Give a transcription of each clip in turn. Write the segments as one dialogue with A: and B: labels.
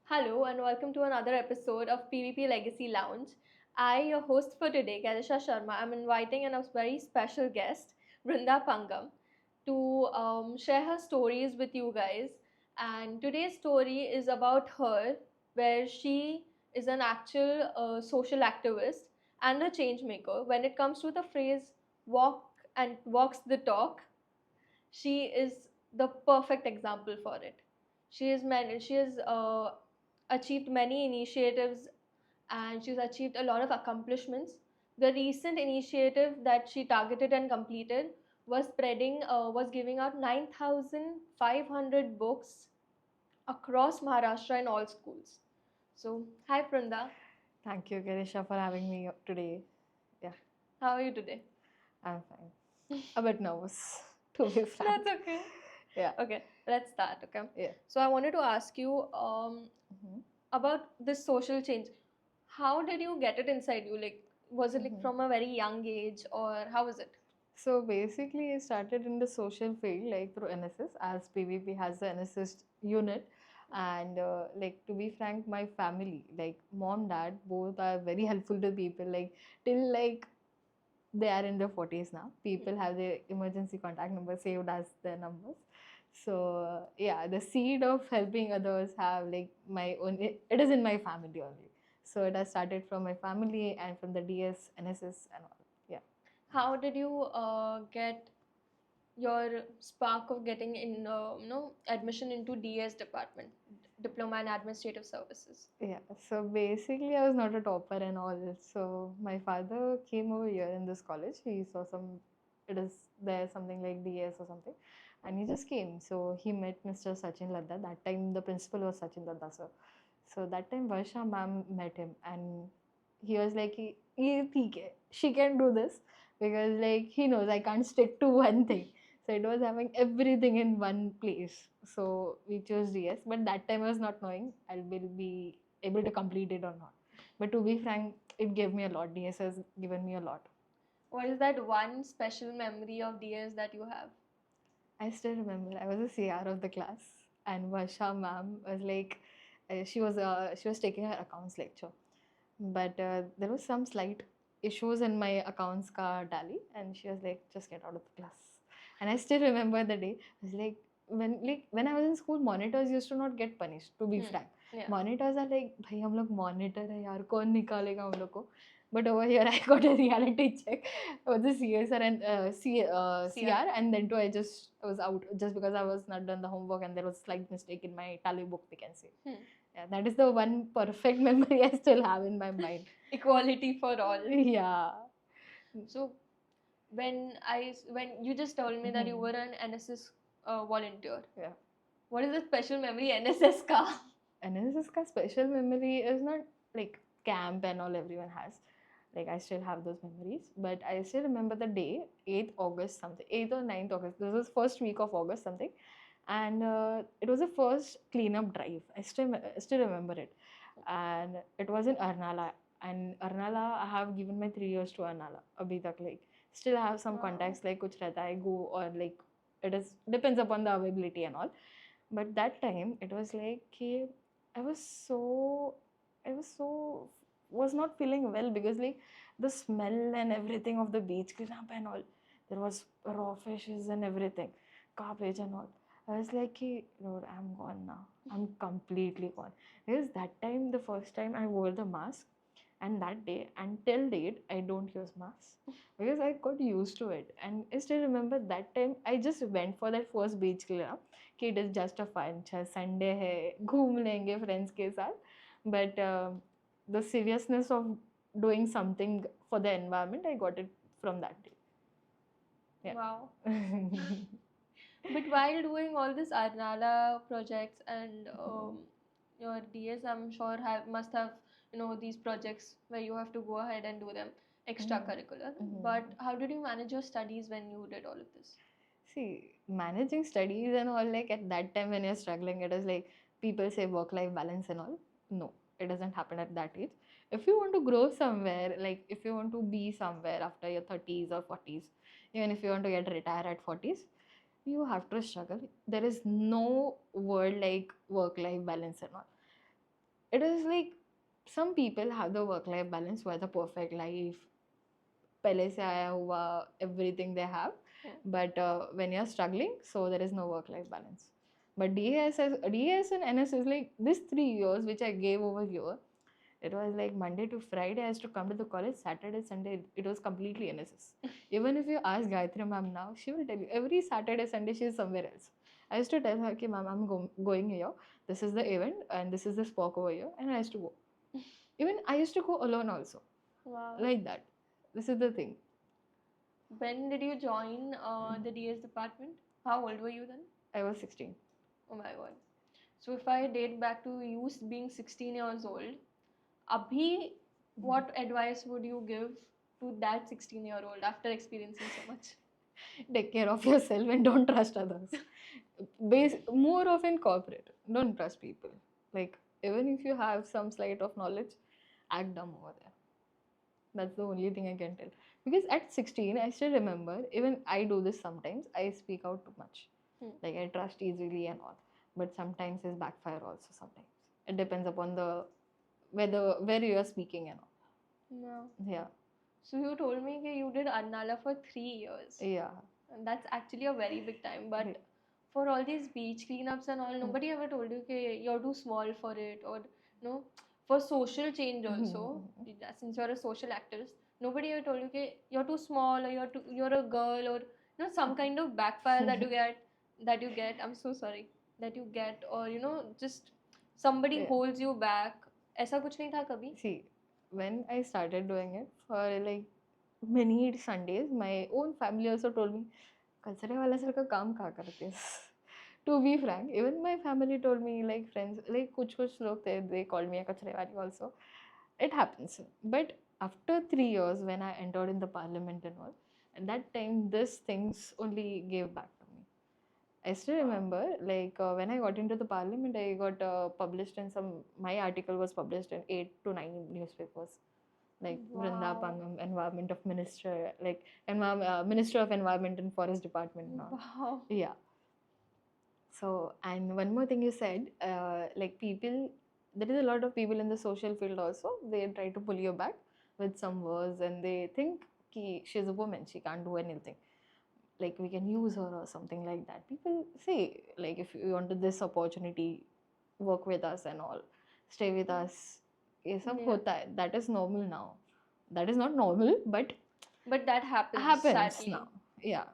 A: Hello and welcome to another episode of PvP Legacy Lounge. I, your host for today, Kalisha Sharma, am inviting a very special guest, Vrunda Pangam, to share her stories with you guys. And today's story is about her, where she is an actual social activist and a change maker. When it comes to the phrase walk and walks the talk, she is the perfect example for it. She has achieved many initiatives and she's achieved a lot of accomplishments. The recent initiative that she targeted and completed was giving out 9,500 books across Maharashtra in all schools. So, hi Pranda,
B: Thank you, Garisha, for having me today. Yeah,
A: how are you today?
B: I'm fine. A bit nervous, to be frank.
A: That's okay.
B: Yeah.
A: Okay, let's start. Okay.
B: Yeah.
A: So I wanted to ask you
B: Mhm.
A: about this social change. How did you get it inside you? Like, was it like from a very young age, or how was it?
B: So basically, I started in the social field like through NSS, as PVP has the NSS unit. And like to be frank, my family, like mom, dad, both are very helpful to people. Like till like they are in their 40s now. People have their emergency contact number saved as their numbers. So yeah, the seed of helping others have like my own. It is in my family only. So it has started from my family and from the DS, NSS, and all. Yeah.
A: How did you get your spark of getting in, admission into DS department, Diploma in Administrative Services?
B: Yeah, so basically, I was not a topper and all. So my father came over here in this college. He saw it is there something like DS or something, and he just came. So he met Mr. Sachin Ladda. That time the principal was Sachin Ladda, sir. So that time Varsha ma'am met him, and he was like, "ठीक है, she can do this because like he knows I can't stick to one thing." So it was having everything in one place. So we chose DS, but that time I was not knowing I will be able to complete it or not. But to be frank, it gave me a lot. DS has given me a lot.
A: What is that one special memory of DS that you have?
B: I still remember I was a CR of the class, and Varsha ma'am was like, she was taking her accounts lecture, but there was some slight issues in my accounts ka tally, and she was like, just get out of the class. And I still remember the day. I was like when I was in school, monitors used to not get punished. To be frank,
A: Yeah.
B: monitors are like, भाई हम लोग monitor है यार, कौन निकालेगा हम लोग को. But over here, I got a reality check with the CSR and CR, and then too I was out just because I was not done the homework and there was slight mistake in my tally book, we can say. Yeah, that is the one perfect memory I still have in my mind.
A: Equality for all.
B: Yeah.
A: So when you just told me that you were an NSS volunteer.
B: Yeah.
A: What is the special memory NSS ka?
B: NSS ka special memory is not like camp and all everyone has. Like I still have those memories, but I still remember the day, 8th August something, 8th or 9th August. This was first week of August something, and it was the first cleanup drive. I still remember it, and it was in Arnala. And Arnala, I have given my 3 years to Arnala. Abhi tak, like still I have some contacts, like kuch rehta hai, go, or like it is depends upon the availability and all. But that time it was like I was so I was not feeling well because like the smell and everything of the beach cleanup and all, there was raw fishes and everything, garbage and all. I was like, Lord, I'm gone now. I'm completely gone. Because that time, the first time I wore the mask, and that day until date I don't use mask because I got used to it. And I still remember that time I just went for that first beach cleanup कि it is just a fun, Sunday है, घूम लेंगे friends के साथ. But the seriousness of doing something for the environment, I got it from that day. Yeah.
A: Wow. But while doing all this Arnala projects and your DS, I'm sure must have these projects where you have to go ahead and do them extracurricular. But how did you manage your studies when you did all of this?
B: See, managing studies and all, like at that time when you're struggling, it is like people say work life balance and all. No, it doesn't happen at that age. If you want to grow somewhere, like if you want to be somewhere after your 30s or 40s, even if you want to get retired at 40s, you have to struggle. There is no word like work life balance and all. it is like some people have the work-life balance who have the perfect life, पहले से आया हुआ, everything they have. But when you're struggling, so there is no work-life balance. But DAS and NS is like this 3 years which I gave over here. It was like Monday to Friday. I used to come to the college. Saturday, Sunday, it was completely NSS. Even if you ask Gayatri ma'am now, she will tell you every Saturday, Sunday she is somewhere else. I used to tell her, okay, ma'am, I'm going here. This is the event and this is the spoke over here. And I used to go. Even I used to go alone also.
A: Wow.
B: Like that. This is the thing.
A: When did you join the DS department? How old were you then?
B: I was 16.
A: Oh my god. So if I date back to you being 16 years old, Abhi, what advice would you give to that 16-year-old after experiencing so much?
B: Take care of yourself and don't trust others. More of in corporate, don't trust people. Like, even if you have some slight of knowledge, act dumb over there. That's the only thing I can tell. Because at 16, I still remember, even I do this sometimes, I speak out too much. Like, I trust easily and all. But sometimes it's backfire also sometimes. It depends upon the where you are speaking and all.
A: No.
B: Yeah.
A: So you told me that you did Arnala for 3 years.
B: Yeah.
A: And that's actually a very big time. But for all these beach cleanups and all, nobody ever told you that you're too small for it, or no, for social change also. Since you're a social activist, nobody ever told you that you're too small, or you're a girl, or some kind of backfire that you get. I'm so sorry, that you get, or just somebody holds you back. ऐसा कुछ नहीं था कभी?
B: See, when I started doing it for like many Sundays, my own family also told me, कचरे वाला sir का काम कहाँ करते हैं? To be frank, even my family told me, like friends, like कुछ लोग थे, they called me a कचरे वाली also. It happens. But after 3 years, when I entered in the parliament and all, at that time, these things only gave back to me. I still remember, like when I got into the parliament, I got published in my article was published in 8 to 9 newspapers. Like Vrunda Pangam, Environment of Minister, like Minister of Environment and Forest Department now.
A: Wow.
B: Yeah. So, and one more thing you said, like people, there is a lot of people in the social field also, they try to pull you back with some words and they think she's a woman, she can't do anything. Like we can use her or something like that. People say, like if you wanted this opportunity, work with us and all, stay with us. ये सब होता है. That is normal now. That is not normal, but
A: that happens sadly.
B: Now. Yeah.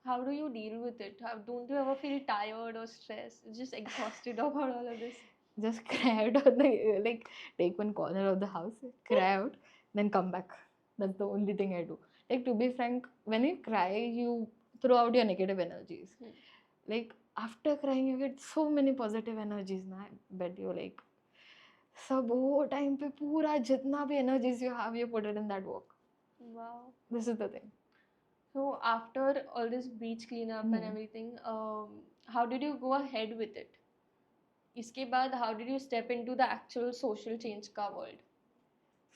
A: How do you deal with it? Don't you ever feel tired or stressed? Just exhausted about all of this?
B: Just cry out of the, like take one corner of the house, cry out, then come back. That's the only thing I do. Like to be frank, when you cry, you throw out your negative energies. Like after crying, you get so many positive energies. Na? But you like, सब वो time पे पूरा जितना भी energies you have, you put it in that work.
A: Wow.
B: This is the thing.
A: So after all this beach cleanup and everything, how did you go ahead with it? इसके बाद, how did you step into the actual social change का world?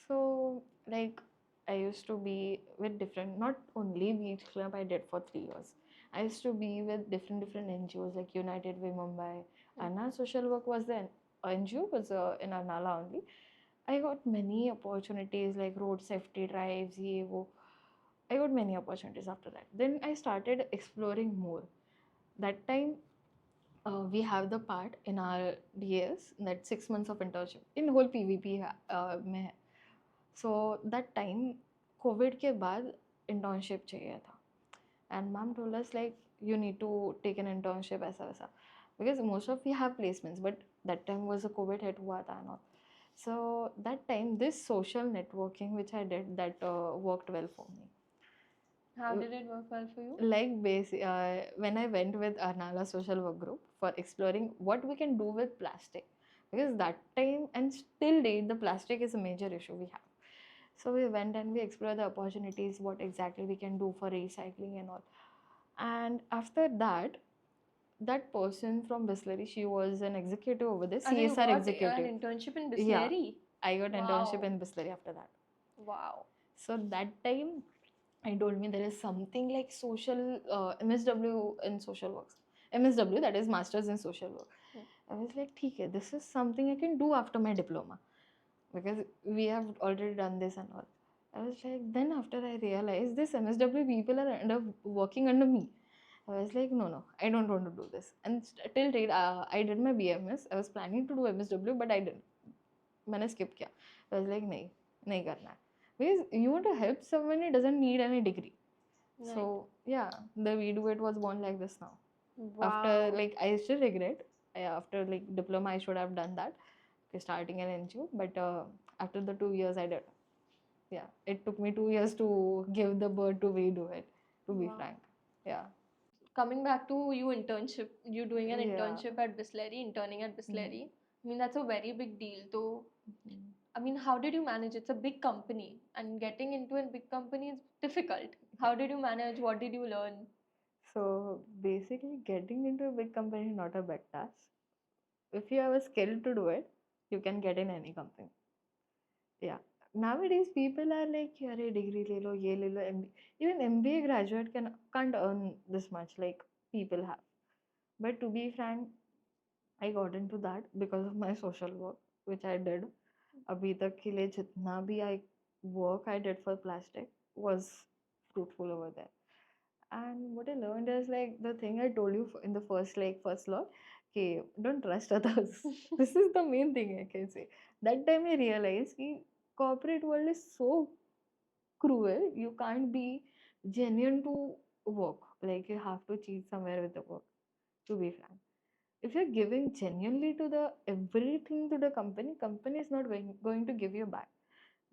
B: So like I used to be with different, not only beach cleanup I did for 3 years. I used to be with different NGOs like United Way Mumbai. Anna Social Work was the NGO, was in Arnala only. I got many opportunities like road safety drives, ye wo. I got many opportunities after that. Then I started exploring more. That time, we have the part in our DS that 6 months of internship in whole PVP में है. So that time, COVID के बाद internship चाहिए था. And ma'am told us like you need to take an internship ऐसा वैसा. Because most of we have placements, but that time was a COVID hit हुआ था and all. So that time, this social networking which I did, that worked well for me.
A: How did it work well for you?
B: Like when I went with Arnala Social Work Group for exploring what we can do with plastic, because that time and still date the plastic is a major issue we have. So we went and we explored the opportunities, what exactly we can do for recycling and all. And after that, that person from Bisleri, she was an executive over there, CSR executive.
A: An internship in Bisleri?
B: Yeah, I got an internship in Bisleri after that.
A: Wow.
B: So that time, I told me there is something like social MSW in social works. MSW, that is Masters in Social Work. I was like, okay, this is something I can do after my diploma because we have already done this and all. I was like, then after I realized this MSW people are end up working under me. I was like, no, I don't want to do this. And till date, I did my BMS. I was planning to do MSW, but I didn't. मैंने skip किया. I was like, नहीं करना है. Because you want to help someone, it doesn't need any degree.
A: Right.
B: So yeah, the We Do It was born like this now.
A: Wow.
B: After like I still regret. After like diploma, I should have done that, starting an NGO. But after the 2 years, I did. Yeah, it took me 2 years to give the birth to We Do It. To be
A: Wow.
B: frank, yeah.
A: Coming back to you doing an
B: Yeah.
A: internship at Bisleri, interning at Bisleri. I mean, that's a very big deal. So, I mean, how did you manage? It's a big company, and getting into a big company is difficult. How did you manage? What did you learn?
B: So basically, getting into a big company is not a big task. If you have a skill to do it, you can get in any company. Yeah. Nowadays, people are like, "Yare degree le lo, ye le lo, MBA." Even MBA graduate can't earn this much like people have. But to be frank, I got into that because of my social work, which I did. अभी तक के लिए जितना भी work I did for plastic was fruitful over there. And what I learned is like the thing I told you in the first law, okay, don't trust others. This is the main thing I can say. That time I realized that corporate world is so cruel. You can't be genuine to work. Like you have to cheat somewhere with the work. To be frank, if you're giving genuinely to the everything to the company is not going to give you back.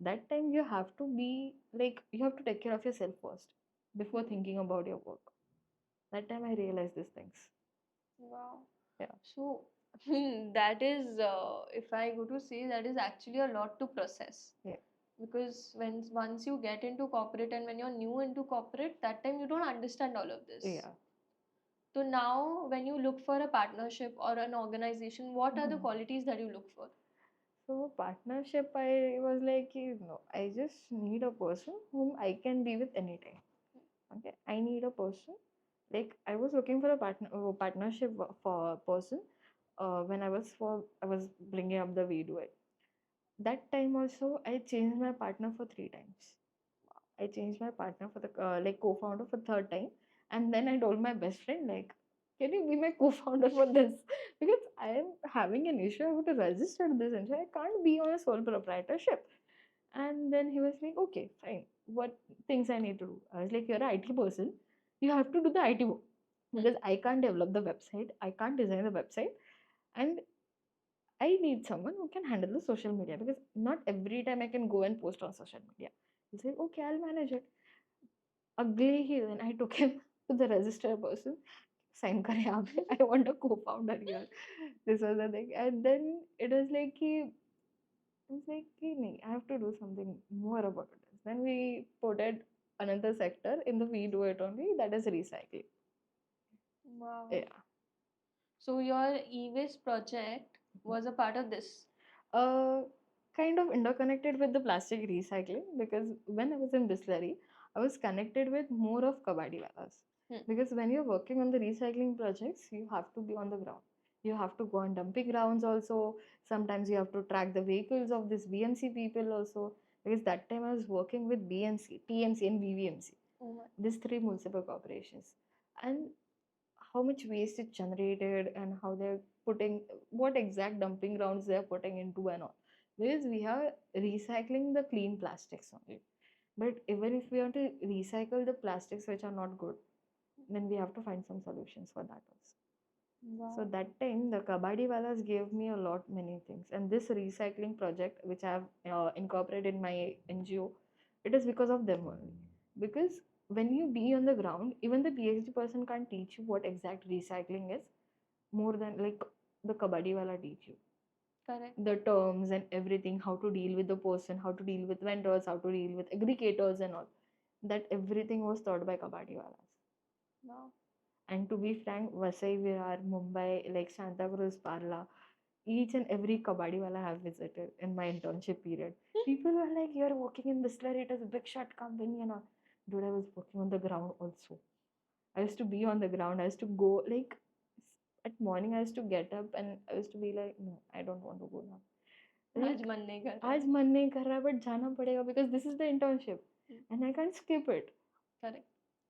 B: That time you have to be like you have to take care of yourself first before thinking about your work. That time I realized these things.
A: Wow.
B: Yeah.
A: So, that is, if I go to say, that is actually a lot to process.
B: Yeah.
A: Because once you get into corporate and when you're new into corporate, that time you don't understand all of this.
B: Yeah.
A: So now, when you look for a partnership or an organization, what are the qualities that you look for?
B: So partnership, I was like, I just need a person whom I can be with anytime. Okay, I need a person. Like I was looking for a partnership for a person. When I was bringing up the We Do It. That time also, I changed my partner for 3 times. I changed my partner for the like co-founder for third time, and then I told my best friend like, "Can you be my co-founder for this? Because I am having an issue. I want to register this, and I can't be on a sole proprietorship." And then he was like, "Okay, fine. What things I need to do?" I was like, "You're an IT person. You have to do the IT work because I can't develop the website. I can't design the website, and I need someone who can handle the social media because not every time I can go and post on social media." He's like, "Okay, I'll manage it." Ugly he then I took him to the register person. Sign kare yahan pe. I want a co-founder here. This was the thing. And then it was like nahi, I have to do something more about this. Then we put it another sector in the We Do It only, that is recycling.
A: Wow.
B: Yeah.
A: So your e-waste project was a part of this.
B: Kind of interconnected with the plastic recycling because when I was in Bisleri, I was connected with more of kabadiwalas. Because when you're working on the recycling projects, you have to be on the ground. You have to go on dumping grounds also. Sometimes you have to track the vehicles of this BMC people also. Because that time I was working with BMC, TMC, and BVMC. These three municipal corporations. And how much waste is generated and how they're putting what exact dumping grounds they're putting into and all. Because we are recycling the clean plastics only. But even if we want to recycle the plastics which are not good, then we have to find some solutions for that also.
A: Wow.
B: So that time the kabadiwalas gave me a lot many things, and this recycling project which I have incorporated in my NGO, it is because of them only. Because when you be on the ground, even the PhD person can't teach you what exact recycling is more than like the kabadiwala teach you.
A: Correct.
B: The terms and everything, how to deal with the person, how to deal with vendors, how to deal with aggregators and all. That everything was taught by kabadiwalas.
A: Wow.
B: And to be frank, Vasai Virar, Mumbai, like Santa Cruz, Parla, each and every kabadiwala I have visited in my internship period. People were like, "You're working in Bisleri, it is a big shot company," and all. Dude, I was working on the ground also. I used to be on the ground. I used to go like at morning I used to get up and I used to be like, no, I don't want to go now.
A: आज
B: Like,
A: मन नहीं कर रहा
B: आज
A: है.
B: मन नहीं कर रहा but जाना पड़ेगा because this is the internship and I can't skip it.
A: Correct.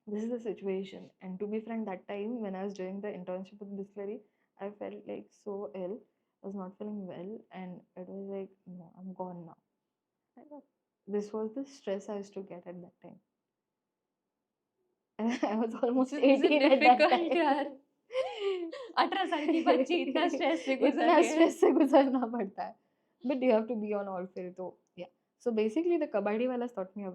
B: This is the situation. And to be frank, that time when I was doing the internship with Bisleri, I felt like so ill. I was not feeling well, and it was like, no, I'm gone now. This was the stress I used to get at that time. And I was almost
A: This is
B: 18 at that
A: difficult
B: time.
A: यार. 18 साल की बच्ची इतना stress से गुजर
B: इतना
A: रही है.
B: स्ट्रेस से गुजरना पड़ता है. But you have to be on all field. So yeah. So basically, the kabaddi walas taught me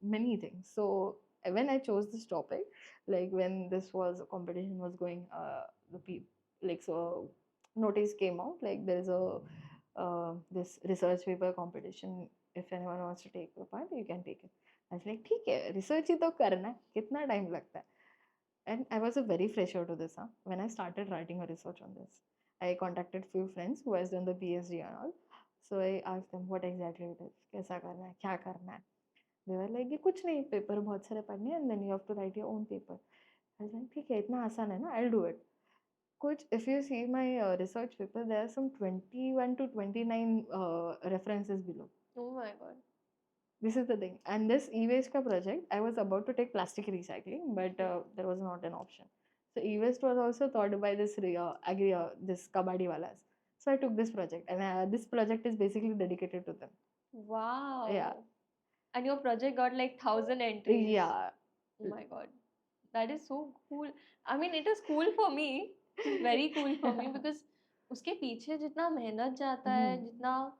B: many things. So when I chose this topic, like when this was competition was going, like so notice came out like there is a this research paper competition. If anyone wants to take a part, you can take it. I was like, ठीक है, research ही तो करना है, कितना time लगता है? And I was a very fresher to this. When I started writing a research on this, I contacted few friends who has done the PhD and all. So I asked them what exactly it is, कैसा करना है, क्या करना है. They were like, ये कुछ नहीं, paper बहुत सारे पढ़ने हैं and then you have to write your own paper. I was like, ठीक है, इतना आसान है ना, I'll do it. कुछ, if you see my research paper, there are some 21 to 29 references below.
A: Oh my god.
B: This is the thing. And this e-waste ka project, I was about to take plastic recycling, but there was not an option. So e-waste was also thought by this this kabaddi walas. So I took this project, and this project is basically dedicated to them.
A: Wow.
B: Yeah.
A: And your project got like 1,000 entries.
B: Yeah.
A: Oh my god. That is so cool. I mean, it is cool for me. It is very cool for me because उसके पीछे जितना मेहनत जाता है, जितना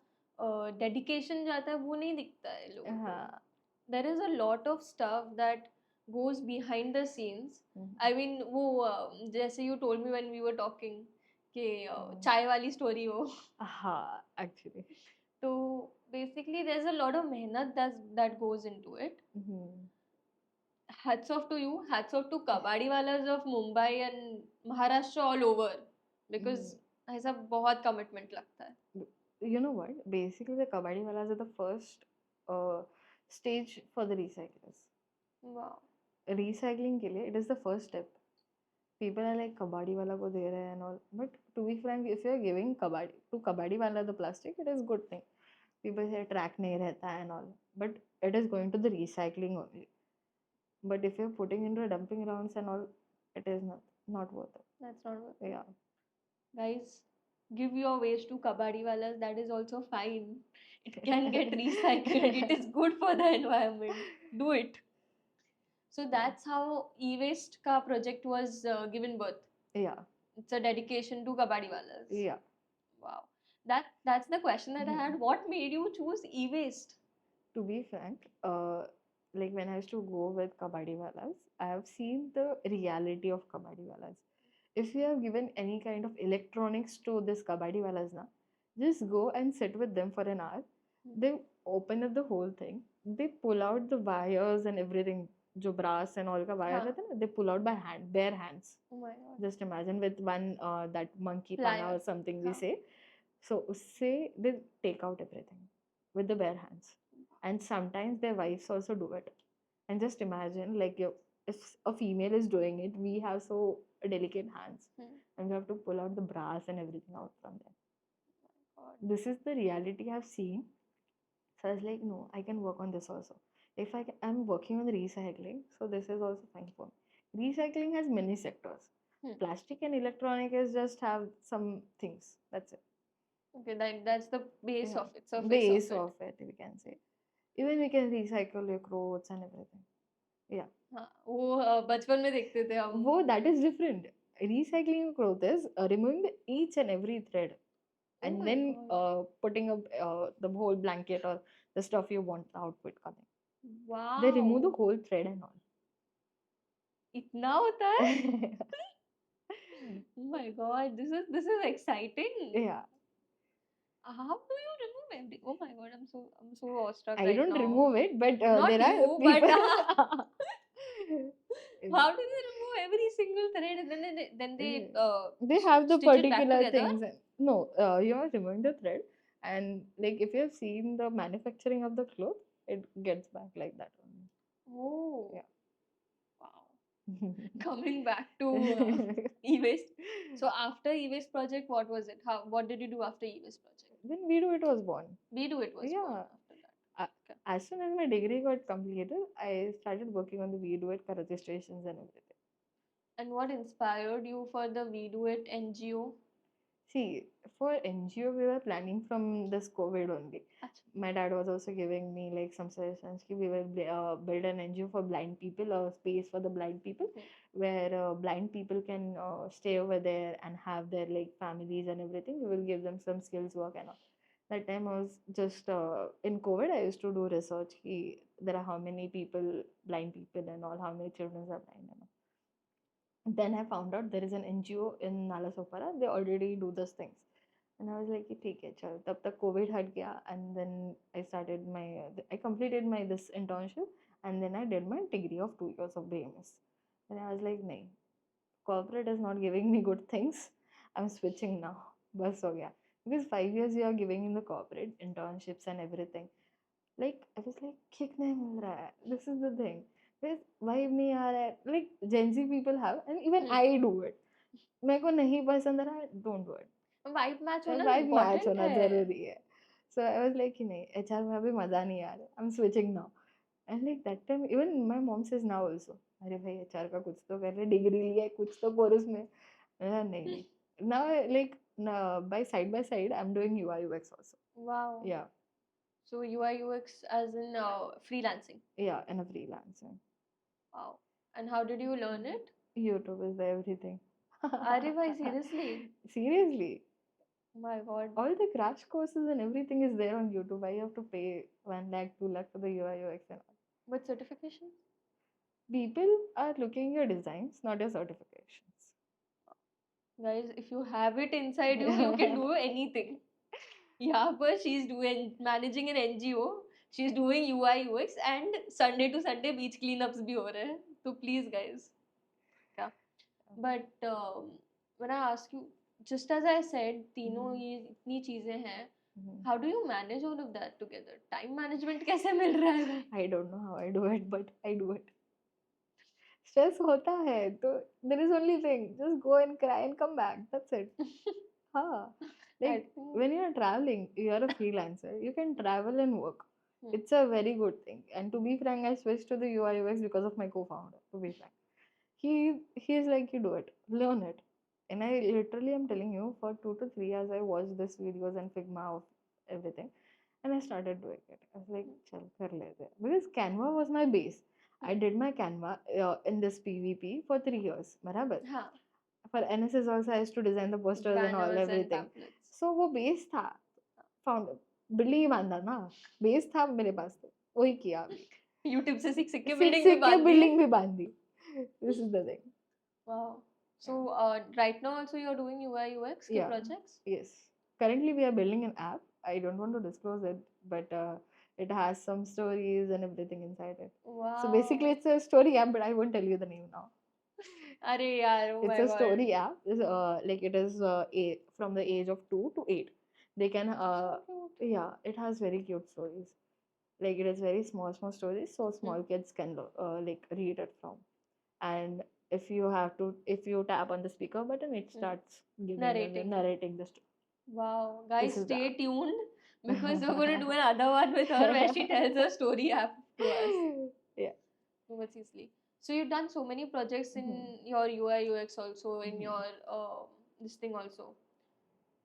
A: dedication जाता है, वो नहीं दिखता है लोगों को.
B: हाँ.
A: There is a lot of stuff that goes behind the scenes. I mean, वो जैसे you told me when we were talking कि चाय वाली story हो.
B: हाँ, actually.
A: So basically, there's a lot of mehnat that goes into it. Hats off to you. Hats off to kabaddi walas of Mumbai and Maharashtra all over because ऐसा बहुत commitment लगता है.
B: You know what? Basically, the kabaddi walas are the first stage for the recyclers.
A: Wow.
B: Recycling के लिए, it is the first step. People are like kabaddi wala को दे रहे हैं and all. But to be frank, if you are giving kabaddi wala the plastic, it is good thing. People say track नहीं रहता है and all. But it is going to the recycling only. But if you're putting into dumping grounds and all, it is not worth it.
A: That's not worth it.
B: Yeah.
A: Guys, give your waste to kabaddi walas. That is also fine. It can get recycled. It is good for the environment. Do it. So that's how e-waste ka project was given birth.
B: Yeah.
A: It's a dedication to kabaddi walas.
B: Yeah.
A: Wow. That's the question that I had. What made you choose e-waste?
B: To be frank, like when I used to go with kabaddi walas, I have seen the reality of kabaddi walas. If you have given any kind of electronics to this kabaddi walas na, just go and sit with them for an hour. They open up the whole thing. They pull out the wires and everything. जो brass and all का wire रहता है ना, they pull out by hand, bare hands.
A: Oh my god.
B: Just imagine with one that monkey
A: Plier.
B: pana or something we say. So उससे they take out everything with the bare hands. And sometimes their wives also do it. And just imagine, like, if a female is doing it, we have so delicate hands, and we have to pull out the brass and everything out from them. Oh, this is the reality I've seen. So I was like, no, I can work on this also. If I'm working on recycling, so this is also fine for me. Recycling has many sectors. Plastic and electronic is just have some things. That's it.
A: Okay, that's the base of it. Surface
B: base of it, we can say. Even we can recycle your clothes and everything. Yeah.
A: वो बचपन में देखते थे हम.
B: वो that is different. Recycling your clothes is removing each and every thread, and then putting up the whole blanket or the stuff you want the outfit coming.
A: Wow.
B: They remove the whole thread and all.
A: इतना होता है? Oh my god, this is exciting.
B: Yeah.
A: How do you remove every? Oh my god, I'm so awestruck.
B: I
A: right
B: don't
A: now.
B: remove it, but
A: Not
B: there
A: you,
B: are people.
A: But how do they remove every single thread and then
B: they have the particular things. No, you are removing the thread, and like if you have seen the manufacturing of the cloth, it gets back like that only.
A: Oh.
B: Yeah.
A: Wow. Coming back to e-waste. So after e-waste project, what was it? What did you do after e-waste project?
B: Then We Do It was born.
A: We Do It was born
B: Yeah.
A: after that. Okay.
B: As soon as my degree got completed, I started working on the We Do It registrations and everything.
A: And what inspired you for the We Do It NGO?
B: See, for NGO, we were planning from this COVID only.
A: Acha.
B: My dad was also giving me like some suggestions. We will build an NGO for blind people, a space for the blind people, where blind people can stay over there and have their like families and everything. We will give them some skills work and all. That time I was just in COVID. I used to do research. There are how many people, blind people and all, how many children are blind and all. Then I found out there is an NGO in Nalasopara. They already do those things. And I was like, ठीक है चल तब तक COVID हट गया and then I completed my this internship and then I did my degree of 2 years of BMS. And I was like, नहीं, corporate is not giving me good things. I'm switching now. बस हो गया. Because 5 years you are giving in the corporate internships and everything. Like I was like, kick nahi mil raha hai. This is the thing. This vibe नहीं आ रहा है. Like Gen Z people have and even I do it. मेरे को नहीं पसंद रहा है, don't do it.
A: Vibe match होना
B: वाइब मैच
A: important
B: होना
A: है.
B: जरूरी है. So I was like कि नहीं, HR में अभी मजा नहीं आ रहा. I'm switching now. And like that time, even my mom says now also, अरे भाई HR का कुछ तो कर ले, डिग्री लिया है, कुछ तो कर उसमें. नहीं. Now like by side, I'm doing UI UX also.
A: Wow.
B: Yeah.
A: So UI UX as in freelancing.
B: Yeah, in a freelancing.
A: Wow. And how did you learn it?
B: YouTube is everything.
A: Arey bhai, seriously?
B: Seriously.
A: My God.
B: All the crash courses and everything is there on YouTube. I have to pay 1 lakh, 2 lakh for the UI UX and all.
A: But certification?
B: People are looking your designs, not your certifications.
A: Guys, if you have it inside you, you can do anything. Yeah, but she's managing an NGO. She's doing UI UX and Sunday to Sunday beach cleanups bhi ho rahe hain. So please, guys. Yeah. But when I ask you, just as I said, तीनों ये इतनी चीजें हैं. How do you manage all of that together? Time management कैसे मिल रहा है भाई?
B: I don't know how I do it, but I do it. Stress होता है तो there is only thing, just go and cry and come back. That's it. हाँ. Like when you are traveling, you are a freelancer. You can travel and work. It's a very good thing. And to be frank, I switched to the UI UX because of my co-founder. To be frank, he is like, you do it, learn it. And I literally am telling you, for 2 to 3 years I watched these videos and Figma of everything, and I started doing it. I was like, chal kar lete. Because Canva was my base. I did my Canva in this PVP for 3 years. Barabar. For NSS also I used to design the posters and all everything. So वो base था. Found building ही बांधा ना. Base था मेरे पास तो वही किया अभी.
A: YouTube से सीख के
B: बिल्डिंग भी बांधी. This is the thing.
A: Wow. So right now also you're doing UI UX projects?
B: Yes. Currently we are building an app. I don't want to disclose it, but it has some stories and everything inside it.
A: Wow.
B: So basically it's a story app, but I won't tell you the name now.
A: Arey yaar, oh
B: it's
A: my
B: a
A: God.
B: story app. Like it is from the age of 2 to 8. They can yeah, it has very cute stories. Like it is very small stories, so small kids can like read it from. And if you tap on the speaker button, it starts narrating the story.
A: Wow, guys, stay tuned because we're going to do another one with her where she tells a story app to us.
B: Yeah.
A: Seriously. So you've done so many projects in your UI UX also, in your this thing also,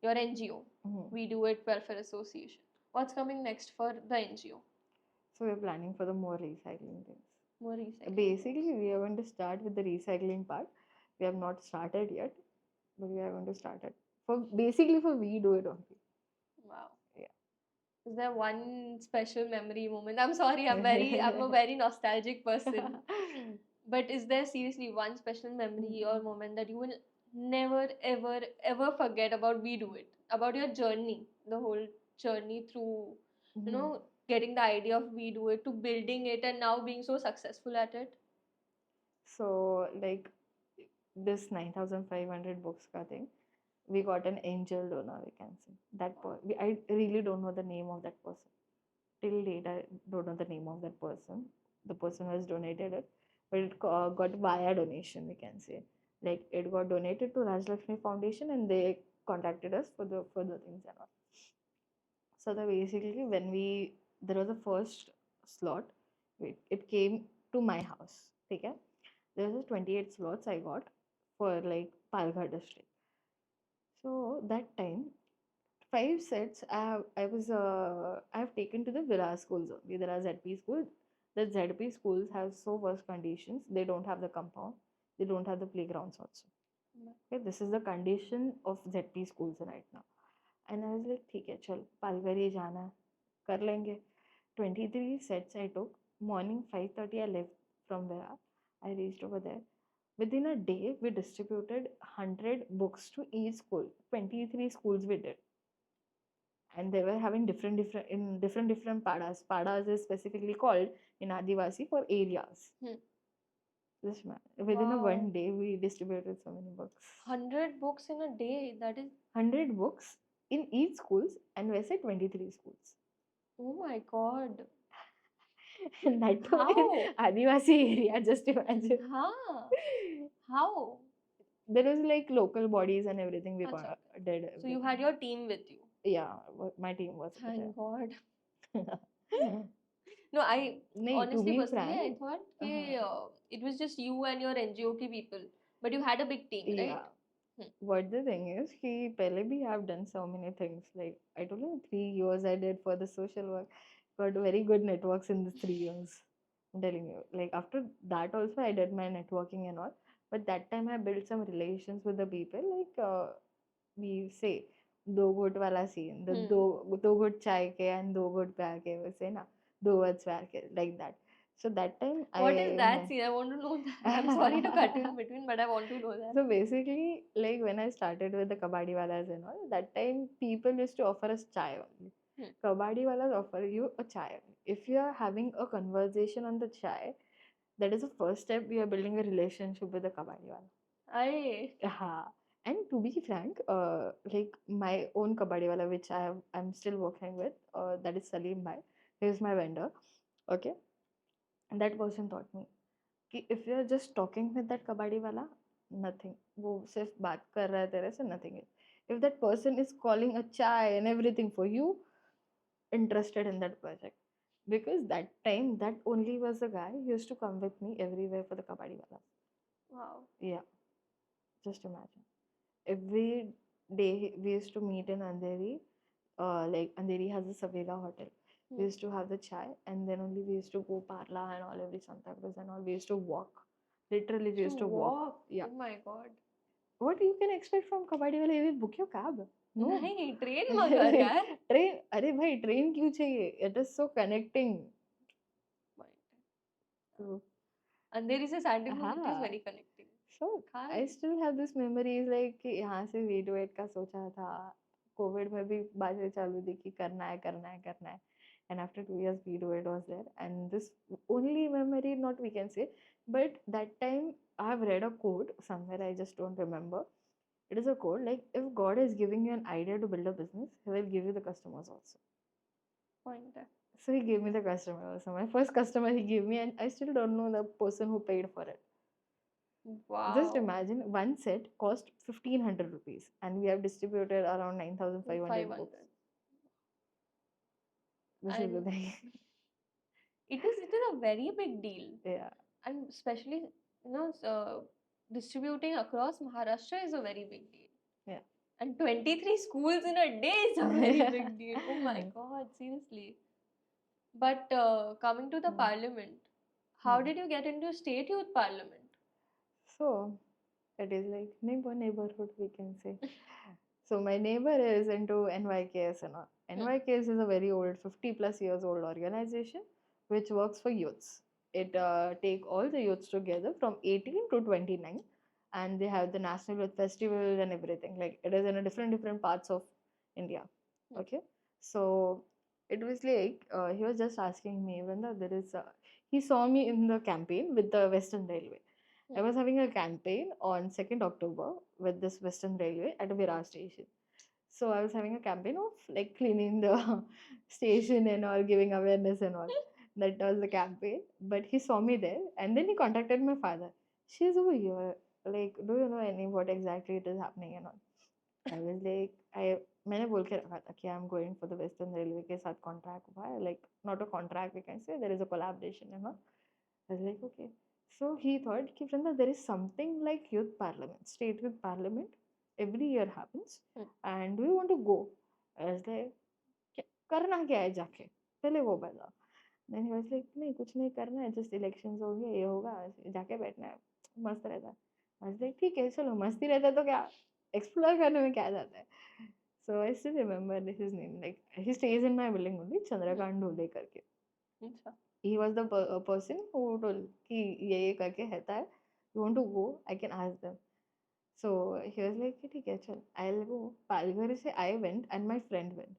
A: your NGO. We Do It Welfare Association. What's coming next for the NGO?
B: So we're planning for the more recycling things.
A: More recycling.
B: Basically, we are going to start with the recycling part. We have not started yet, but we are going to start it. For We Do It only.
A: Wow.
B: Yeah.
A: Is there one special memory moment? I'm sorry, I'm a very nostalgic person. But is there seriously one special memory or moment that you will never, ever, ever forget about We Do It? About your journey, the whole journey through, you know, getting the idea of We Do It to building it and now being so successful at it?
B: So, like this 9,500 books ka thing, we got an angel donor, we can say. I really don't know the name of that person. Till date, I don't know the name of that person. The person who has donated it. but it got via donation, we can say. Like it got donated to Raj Lakshmi Foundation, and they contacted us for the things and all. So the basically when there was a first slot, it came to my house. Okay, there was 28 slots I got for like Palghar district. So that time, 5 sets I have taken to the villa schools only. There are ZP schools. The ZP schools have so worse conditions. They don't have the compound. They don't have the playgrounds also. Okay, this is the condition of ZP schools right now. And I was like, ठीक है चल पालघर ही जाना है, कर लेंगे. 23 sets I took. Morning 5:30 I left from Vira. I reached over there. Within a day, we distributed 100 books to each school. 23 schools we did. And they were having different padas. Padas is specifically called in Adivasi for areas. Within a
A: Wow.
B: one day, we distributed so many books.
A: 100 books in a day. That is,
B: 100 books in each schools, and we said 23 schools.
A: oh my god.
B: And that too in
A: How?
B: Adivasi area, just imagine.
A: Huh? How?
B: There was like local bodies and everything we
A: Acha.
B: did.
A: So you had your team with you.
B: Yeah, my team was there.
A: Thank God. No, I
B: to
A: honestly,
B: be
A: personally, I
B: frank,
A: thought it was just you and your NGO ki people, but you had a big team, right?
B: yeah. What the thing is, pehle bhi have done so many things. Like I told you, 3 years I did for the social work. Got very good networks in the 3 years. I'm telling you. Like after that also, I did my networking and all. But that time I built some relations with the people. Like we say, do good wala scene. The do good chai ke and do good pya ke. We say na, do words pya ke, like that. So that time
A: What is that scene? I want to know that. I'm sorry to cut you in between, but I want to know that.
B: So basically, like when I started with the kabaddi walas and all, that time people used to offer us chai only. Kabaddi walas offer you a chai only. If you are having a conversation on the chai, that is the first step. We are building a relationship with the kabaddi wala.
A: Aye.
B: And to be frank, like my own kabaddi wala, which I'm still working with, that is Salim Bhai. He is my vendor. Okay, and that person taught me कि if you are just talking with that kabaddi wala, nothing. वो सिर्फ बात कर रहा है तेरे से, nothing is. If that person is calling a chai and everything for you, interested in that project. Because that time, that only was the guy who used to come with me everywhere for the kabaddi wala.
A: Wow.
B: Yeah, just imagine. Every day we used to meet in Andheri. Like Andheri has a Savela hotel. We used to have the chai, and then only we used to go Parla and all every Santa Cruz and all. We used to walk. Literally, we used to walk. Yeah.
A: Oh my god.
B: What you can expect from kabaddi wala? You will book your cab. No.
A: नहीं train मगर यार.
B: Train अरे भाई train क्यों चाहिए? It is so connecting.
A: अंधेरी से sandalwood it is very connecting.
B: So I still have this memories like कि यहाँ से We Do It का सोचा था. कोविड में भी बातें चालू थी कि करना है. And after 2 years, We Do It was there. And this only memory, not we can say, but that time I have read a quote somewhere, I just don't remember. It is a quote like, if God is giving you an idea to build a business, He will give you the customers also.
A: Point.
B: So He gave me the customer also. My first customer He gave me, and I still don't know the person who paid for it.
A: Wow.
B: Just imagine, one set cost 1,500 rupees, and we have distributed around 9,500 books. This is the thing.
A: It is a very big deal.
B: Yeah.
A: And especially, distributing across Maharashtra is a very big deal.
B: Yeah.
A: And 23 schools in a day is a very big deal. Oh my god, seriously. But coming to the parliament, how did you get into state youth parliament? So,
B: it is like neighborhood, we can say. So my neighbor is into NYKS and all. NYKS is a very old, 50 plus years old organization which works for youths. It take all the youths together from 18 to 29, and they have the National Youth Festival and everything. Like it is in a different parts of India. Okay, so it was like he was just asking me, Vinda, he saw me in the campaign with the Western Railway. I was having a campaign on 2nd October with this Western Railway at a Virar station. So I was having a campaign of like cleaning the station and all, giving awareness and all. That was the campaign. But he saw me there, and then he contacted my father. She's over here. Like, do you know any what exactly it is happening and all? I was like, मैंने बोल के रखा था कि I'm going for the Western Railway के साथ contract हुआ है, like not a contract we can say, there is a collaboration and all. I was like, okay. So he thought कि Vrunda, there is something like youth parliament, state youth parliament, every year happens, and do you want to go? I was like, करना क्या है जाके, पहले वो बताओ. Then he was like, नहीं कुछ नहीं करना है, just elections हो गए, ये होगा, जाके बैठना है, मस्त रहता है. I was like, ठीक है चलो, मस्ती रहता है तो क्या, एक्सप्लोर करने में क्या जाता है. So I still remember his name, like he stays in my building only, Chandrakant Dhole करके. He was the person who told कि ये करके रहता है, you want to go, I can ask them. So he was like, ठीक है चल, I'll go. Palghar से I went and my friend went.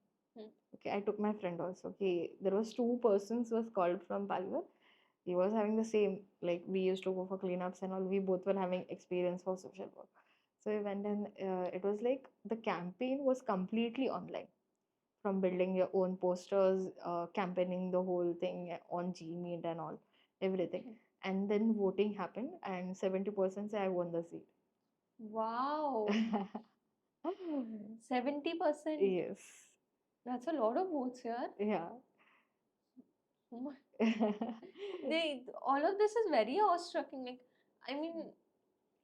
B: Okay, I took my friend also. There was 2 persons was called from Palghar. He was having the same, like we used to go for cleanups and all. We both were having experience for social work. So we went and it was like the campaign was completely online. From building your own posters, campaigning the whole thing on Gmeet and all, everything. And then voting happened and 70% say I won the seat.
A: Wow. 70%?
B: Yes.
A: That's a lot of votes here.
B: Yeah.
A: All of this is very awe-striking. Like, I mean,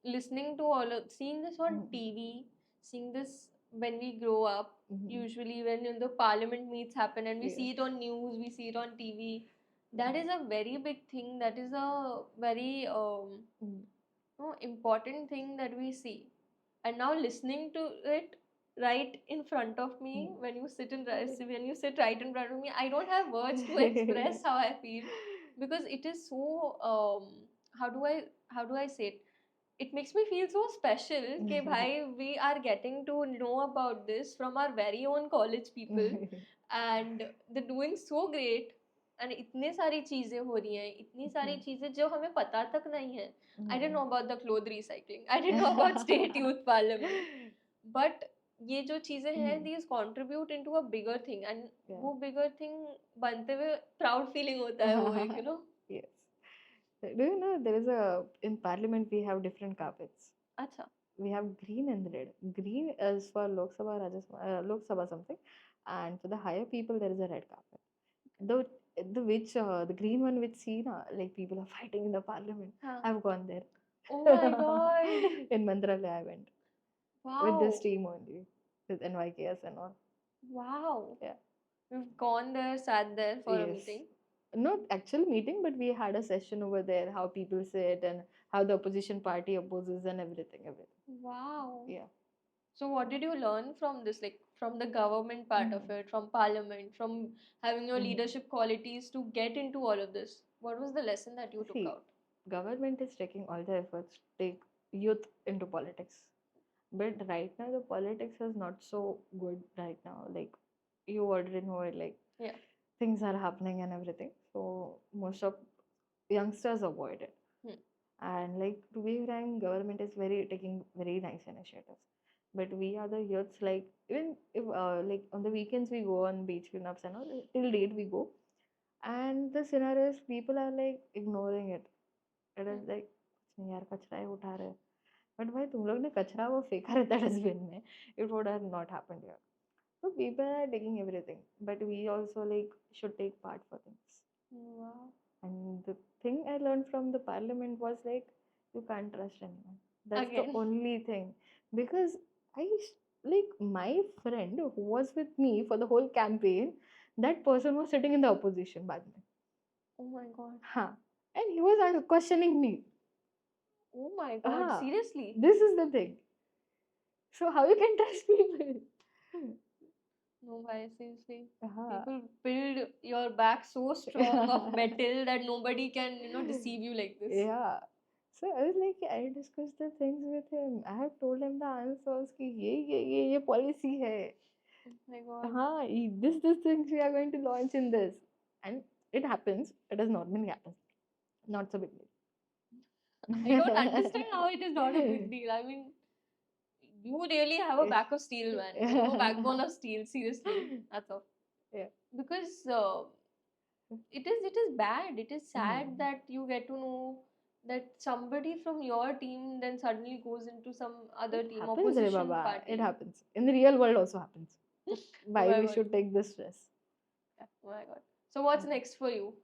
A: listening to seeing this on TV, seeing this when we grow up, usually when the parliament meets happen and we see it on news, we see it on TV. That is a very big thing. That is a very important thing that we see. And now listening to it right in front of me, when you sit right in front of me, I don't have words to express how I feel, because it is so how do I say it? It makes me feel so special that bhai, we are getting to know about this from our very own college people and they're doing so great. And इतने सारी चीजें हो रही हैं, इतनी सारी चीजें जो हमें पता तक नहीं है. I didn't know about the cloth recycling. I didn't know about state youth parliament. But ये जो चीजें हैं, these contribute into a bigger thing, and वो bigger thing बनते हुए proud feeling होता है वो एक, you know.
B: Yes. Do you know there is in parliament we have different carpets.
A: Acha.
B: We have green and red. Green is for Lok Sabha something, and for the higher people there is a red carpet. The green one which see like people are fighting in the parliament. I've gone there.
A: Oh my god!
B: In Mantralaya I went.
A: Wow.
B: With this team only, with NYKS and all.
A: Wow.
B: Yeah.
A: We've gone there, sat there for a meeting.
B: Not actual meeting, but we had a session over there, how people sit and how the opposition party opposes and everything.
A: Wow.
B: Yeah.
A: So what did you learn from this, like from the government part of it, from parliament, from having your leadership qualities to get into all of this? What was the lesson that you took out?
B: Government is taking all the efforts to take youth into politics. But right now the politics is not so good right now. Like you already know it, like things are happening and everything. So most of youngsters avoid it. And like to be frank, government is taking very nice initiatives. But we are the youths, like even if like on the weekends we go on beach cleanups and all, till date we go. And the scenario is people are like ignoring it. It is like, यार कचरा ही उठा रहे. But भाई तुम लोग ने कचरा वो फेंका रहता डस्टबिन में, it would have not happened here. So people are taking everything, but we also like should take part for things.
A: Wow.
B: And the thing I learned from the parliament was like you can't trust anyone. That's the only thing, because like my friend who was with me for the whole campaign, that person was sitting in the opposition बाद में.
A: Oh my god.
B: And he was questioning me.
A: Oh my god, seriously?
B: This is the thing. So how you can trust people?
A: No, bhai, seriously. People build your back so strong of metal that nobody can, deceive you like this.
B: Yeah. So I was like, I discussed the things with him. I have told him the answers कि ये policy है.
A: Oh my god.
B: This things we are going to launch in this. And it happens. It has normally happens. Not so big deal.
A: I don't understand how it is not a big deal. I mean, you really have a back of steel, man. You have a backbone of steel, seriously. That's all.
B: Yeah.
A: Because it is bad. It is sad
B: Hmm.
A: that you get to know that somebody from your team then suddenly goes into some other
B: It
A: team,
B: happens, Re
A: opposition
B: Baba.
A: party.
B: It happens. In the real world also happens. So
A: Oh
B: why
A: my
B: we
A: god.
B: should take this stress?
A: Oh my god. So what's
B: Hmm.
A: next for you?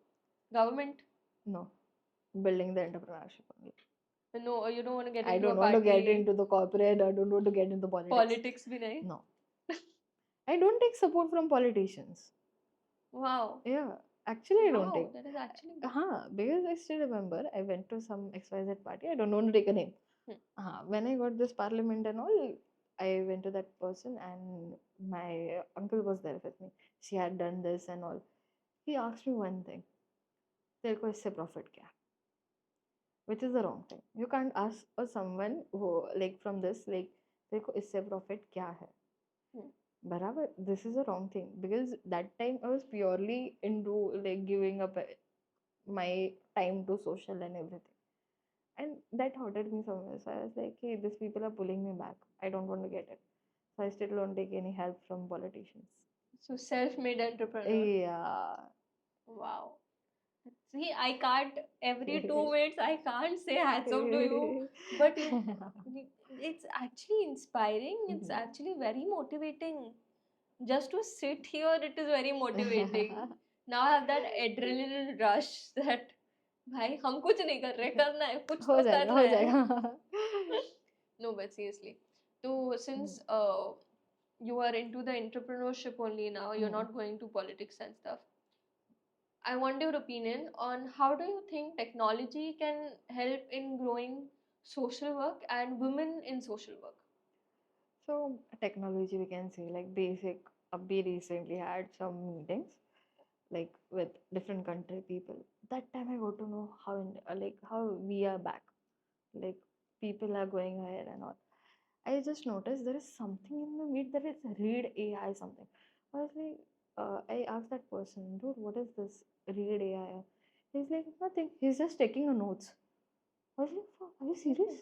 A: Government?
B: No. Building the entrepreneurship only.
A: No, you don't want to get
B: I
A: into a
B: don't want to get
A: party.
B: into the corporate. I don't want to get into politics.
A: Politics bhi nahi.
B: No. I don't take support from politicians.
A: Wow.
B: Yeah. Actually, I don't
A: Wow,
B: take.
A: that is actually good.
B: Because I still remember I went to some XYZ party. I don't want to take a name. When I got this parliament and all, I went to that person and my uncle was there with me. She had done this and all. He asked me one thing. तेरे को इससे profit क्या? Which is the wrong thing. You can't ask someone who like from this like तेरे को इससे profit क्या है? Barabar, this is a wrong thing because that time I was purely into like giving up my time to social and everything. And that hurted me somewhere. So I was like, hey, these people are pulling me back. I don't want to get it. So I still don't take any help from politicians.
A: So self-made entrepreneur.
B: Yeah.
A: Wow. See, I can't, every 2 minutes, I can't say hats off to you. But it's actually inspiring. It's actually very motivating. Just to sit here, it is very motivating. Now I have that adrenaline rush that, भाई हम कुछ नहीं कर रहे, करना है, कुछ
B: हो
A: तो कर
B: जाएगा,
A: रहे
B: हो
A: हैं.
B: जाएगा.
A: No, but seriously. So since you are into the entrepreneurship only now, you're not going to politics and stuff. I want your opinion on how do you think technology can help in growing social work and women in social work?
B: So technology we can say like basic. We recently had some meetings like with different country people. That time I got to know how like how we are back. Like people are going ahead and all. I just noticed there is something in the meet that is read AI something. I was like, I asked that person, dude, what is this read AI? He's like, nothing. He's just taking a notes. I was like, are you serious?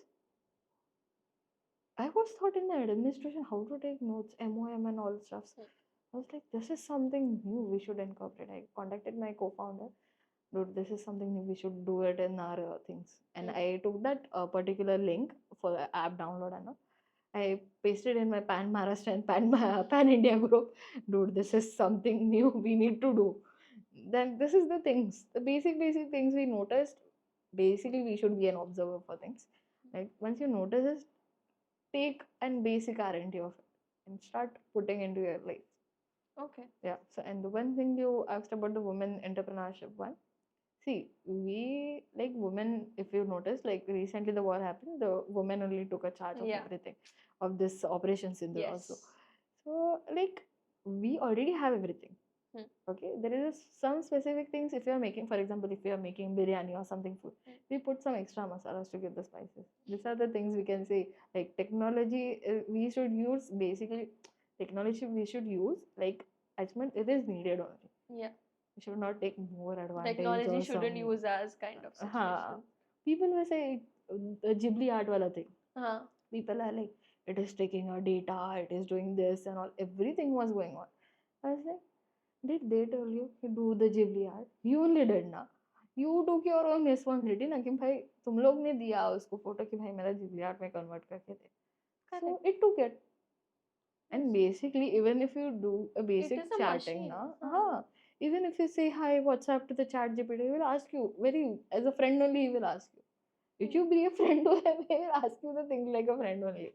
B: I was thought in the administration how to take notes, MOM and all stuff. I was like, this is something new we should incorporate. I contacted my co-founder. Dude, this is something new. We should do it in our things. And I took that particular link for the app download and all. I pasted in my Pan Maharashtra and Pan India group. Dude, this is something new we need to do. Then this is the things, the basic things we noticed. Basically, we should be an observer for things. Like once you notice this, take and basic R&D of it and start putting into your life.
A: Okay.
B: Yeah. So and the one thing you asked about the women entrepreneurship one. See, we like women, if you notice, like recently the war happened, the women only took a charge of everything, of this operations in there also. So, like, we already have everything. Okay, there is some specific things if you are making, for example, if you are making biryani or something food, we put some extra masalas to get the spices. These are the things we can say, like technology, we should use basically, technology we should use, like, as much it is needed only.
A: Yeah.
B: We should not take more advantage.
A: Technology shouldn't use as kind of situation.
B: People will say the Ghibli art wala thing. People are like, it is taking our data, it is doing this and all. Everything was going on. I was like, did they tell you to do the Ghibli art? You only did na. You took your own responsibility ना कि भाई तुम लोग ने दिया उसको photo कि भाई मेरा Ghibli art में convert करके दे. So it took it. And basically, even if you do a basic chatting, na, even if you say hi, WhatsApp to the chat GPT, he will ask you as a friend only. He will ask you. If you be a friend to him, he will ask you the thing like a friend only.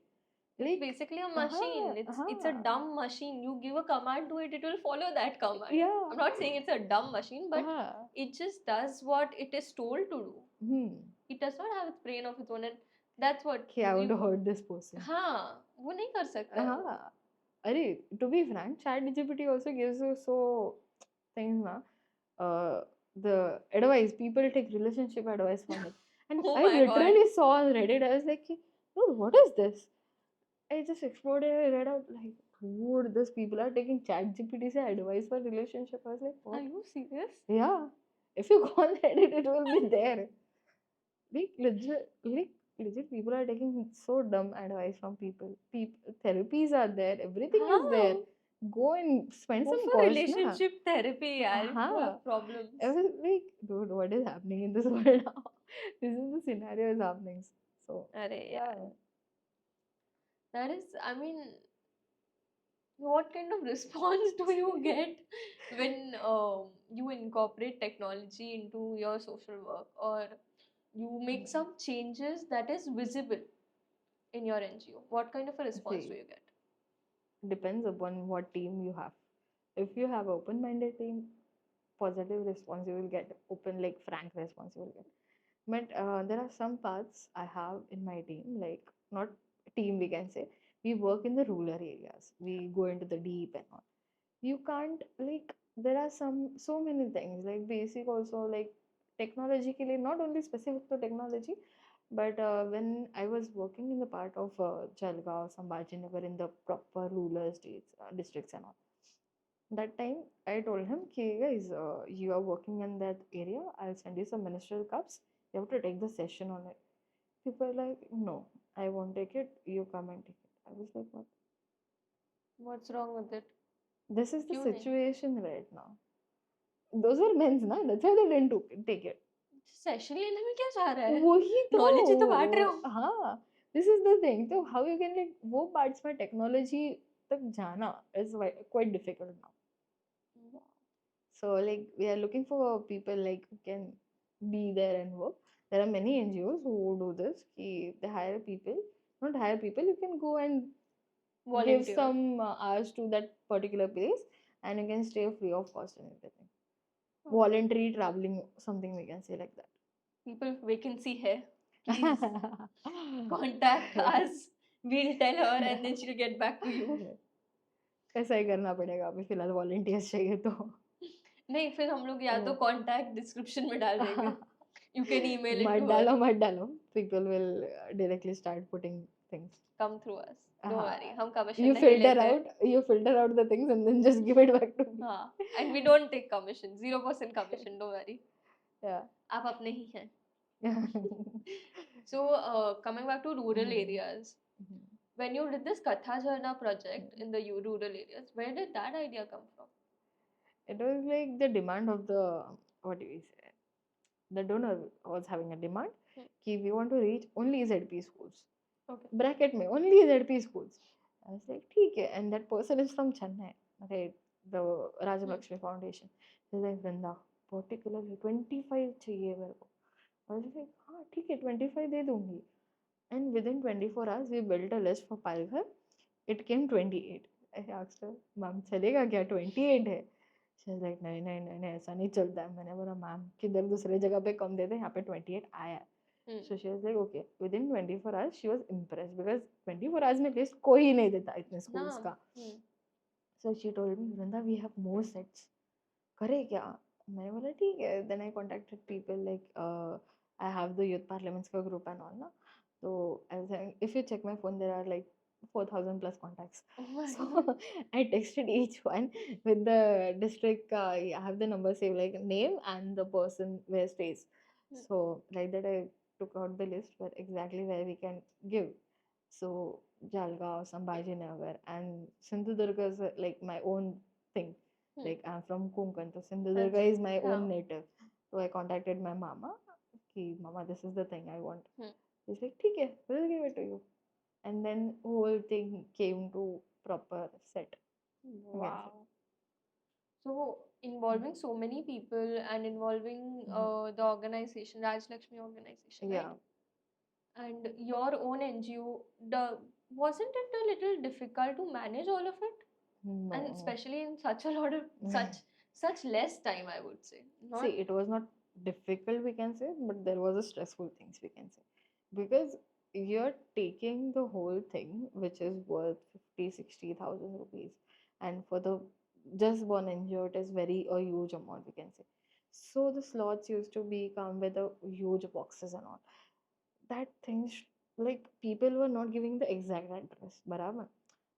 A: It's basically a machine. It's a dumb machine. You give a command to it, it will follow that command.
B: Yeah.
A: I'm not saying it's a dumb machine, but it just does what it is told to do. It does not have its brain of its own, and that's what.
B: I want to hurt this person.
A: वो नहीं कर सकता.
B: Arey, to be frank, ChatGPT also gives you so things na. The advice people take relationship advice from it, and I literally saw on Reddit. I was like, dude, what is this? I just explored it. I read out like, dude, these people are taking ChatGPT's advice for relationship. I was like, what?
A: Are you serious?
B: Yeah. If you go on Reddit, it will be there. Legit, people are taking so dumb advice from people. Therapies are there. Everything is there. go and spend
A: Go
B: some
A: for
B: cost, na.
A: relationship therapy, yaar, if you
B: हाँ,
A: have problems.
B: I was like, dude, what is happening in this world now? This is the scenario is happening. So,
A: Arey,
B: yeah.
A: yaar. That is, I mean, what kind of response do you get when you incorporate technology into your social work, or you make some changes that is visible in your NGO? What kind of a response do
B: See,
A: you get?
B: depends upon what team you have. If you have open-minded team, positive response you will get. Open, like frank response you will get. But there are some parts I have in my team, like not team we can say. We work in the rural areas. We go into the deep and all. You can't like there are so many things like basic also like technologically not only specific to technology, but when I was working in the part of Jalgaon, Sambhajinagar in the proper rural states, districts and all. That time I told him, okay, guys, you are working in that area. I'll send you some ministerial cups. You have to take the session on it. People are like, no, I won't take it. You come and take it. I was like, what?
A: What's wrong with it?
B: This is the
A: क्यों नहीं?
B: situation right now. Those were men's, na? That's why they didn't take it.
A: Session लेने में क्या जा रहा है?
B: वही
A: knowledge ही तो बांट रहे
B: तो
A: हो.
B: हाँ, this is the thing. तो how you can like वो parts में technology तक जाना is quite difficult now. So like we are looking for people like who can be there and work. There are many NGOs who do this. They hire people, not hire people. You can go and give
A: Volunteer.
B: some hours to that particular place, and you can stay free of cost and everything. Voluntary traveling, something we can say like that.
A: People vacancy है. Please contact us. We'll tell her and then she'll get back to you.
B: ऐसा ही करना पड़ेगा अभी फिलहाल volunteers चाहिए तो
A: नहीं, फिर हम लोग या तो कॉन्टैक्ट डिस्क्रिप्शन में डाल देंगे. You can email it
B: मत
A: to
B: डालो
A: her.
B: मत डालो people will directly start putting things.
A: Come through us. Don't
B: हाँ.
A: worry. हम commission
B: You
A: नहीं
B: filter
A: लेते.
B: out the things and then just give it back to me.
A: हाँ. And we don't take commission. 0% commission. Don't worry.
B: Yeah.
A: आप अपने ही हैं. So coming back to rural areas, when you did this Katha Jharna project in the rural areas, where did that idea come from?
B: It was like the demand of the what do we say? The donor was having a demand कि we want to reach only ZP schools.
A: Okay.
B: Bracket में only ZP schools. I was like ठीक है, and that person is from Chennai, right? The Rajalakshmi Foundation. He's like Vinda, particularly 25 चाहिए मेरे को. I was like हाँ ठीक है 25 दे दूँगी. And within 24 hours we built a list for Palghar. It came 28. I asked her, ma'am चलेगा क्या 28 है? She was like नहीं नहीं नहीं नहीं ऐसा नहीं चलता है. मैंने बोला मैम किधर दूसरे जगह पे कम देते यहाँ पे 28 आया है. So she was like okay. Within 24 hours she was impressed because 24 hours में list कोई ही नहीं देता इतने schools का. So she told me Vrunda we have more sets. करे क्या? मैंने बोला ठीक है. Then I contacted people like I have the youth parliaments का group and all ना. So I was saying if you check my phone there are like 4,000 plus contacts. So I texted each one with the district. I have the number saved like name and the person where stays. So like that I took out the list where exactly where we can give. So Jalgaon, Sambhajinagar, and Sindhudurga is like my own thing. Like I'm from Konkan, so Sindhudurga is my own native. So I contacted my mama. Ki mama, this is the thing I want. She's like, ठीक है, we'll give it to you. And then whole thing came to proper set.
A: Wow. So involving so many people and involving the organization, Raj Lakshmi organization,
B: Yeah.
A: right? And your own NGO, wasn't it a little difficult to manage all of it?
B: No.
A: And especially in such a lot of such less time, I would say.
B: See, it was not difficult, we can say, but there was a stressful things we can say. Because you're taking the whole thing, which is worth 50,000-60,000 rupees, and for the just one NGO, it is a huge amount, we can say. So the slots used to be come with a huge boxes and all. That things like people were not giving the exact address, barabar.